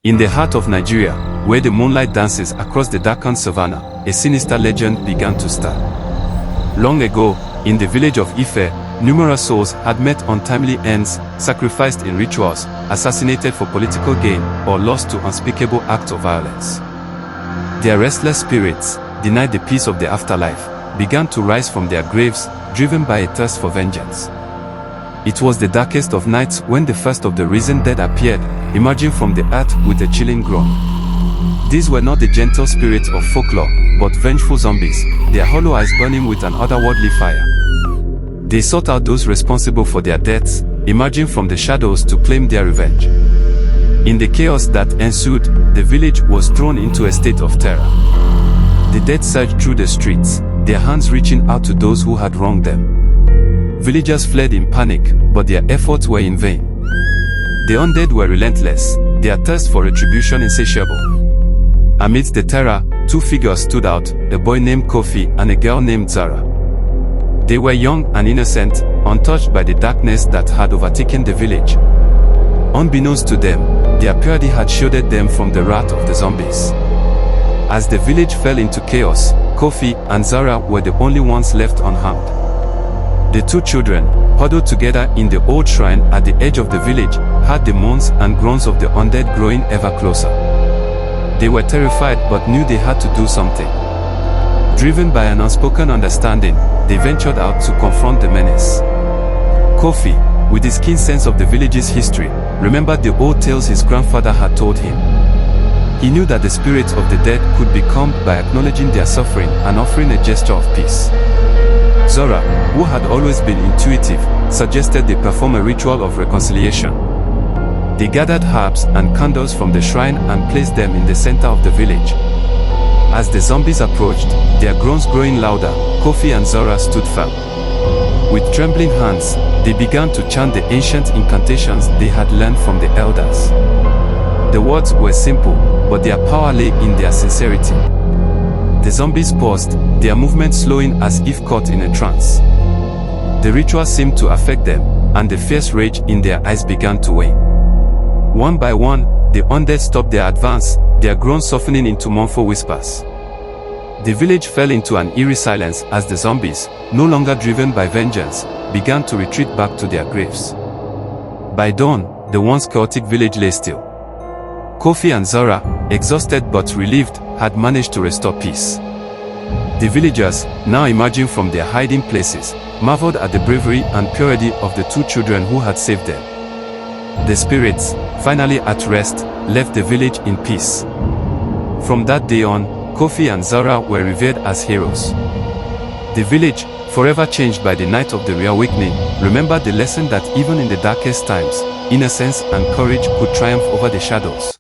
In the heart of Nigeria, where the moonlight dances across the darkened savannah, a sinister legend began to start. Long ago, in the village of Ife, numerous souls had met untimely ends, sacrificed in rituals, assassinated for political gain, or lost to unspeakable acts of violence. Their restless spirits, denied the peace of the afterlife, began to rise from their graves, driven by a thirst for vengeance. It was the darkest of nights when the first of the risen dead appeared, emerging from the earth with a chilling groan. These were not the gentle spirits of folklore, but vengeful zombies, their hollow eyes burning with an otherworldly fire. They sought out those responsible for their deaths, emerging from the shadows to claim their revenge. In the chaos that ensued, the village was thrown into a state of terror. The dead surged through the streets, their hands reaching out to those who had wronged them. Villagers fled in panic, but their efforts were in vain. The undead were relentless, their thirst for retribution insatiable. Amidst the terror, two figures stood out, a boy named Kofi and a girl named Zara. They were young and innocent, untouched by the darkness that had overtaken the village. Unbeknownst to them, their purity had shielded them from the wrath of the zombies. As the village fell into chaos, Kofi and Zara were the only ones left unharmed. The two children, huddled together in the old shrine at the edge of the village, heard the moans and groans of the undead growing ever closer. They were terrified but knew they had to do something. Driven by an unspoken understanding, they ventured out to confront the menace. Kofi, with his keen sense of the village's history, remembered the old tales his grandfather had told him. He knew that the spirits of the dead could be calmed by acknowledging their suffering and offering a gesture of peace. Zora, who had always been intuitive, suggested they perform a ritual of reconciliation. They gathered herbs and candles from the shrine and placed them in the center of the village. As the zombies approached, their groans growing louder, Kofi and Zora stood firm. With trembling hands, they began to chant the ancient incantations they had learned from the elders. The words were simple, but their power lay in their sincerity. The zombies paused, their movements slowing as if caught in a trance. The ritual seemed to affect them, and the fierce rage in their eyes began to wane. One by one, the undead stopped their advance, their groans softening into mournful whispers. The village fell into an eerie silence as the zombies, no longer driven by vengeance, began to retreat back to their graves. By dawn, the once chaotic village lay still. Kofi and Zara, exhausted but relieved, had managed to restore peace. The villagers, now emerging from their hiding places, marveled at the bravery and purity of the two children who had saved them. The spirits, finally at rest, left the village in peace. From that day on, Kofi and Zara were revered as heroes. The village, forever changed by the night of the Reawakening, remembered the lesson that even in the darkest times, innocence and courage could triumph over the shadows.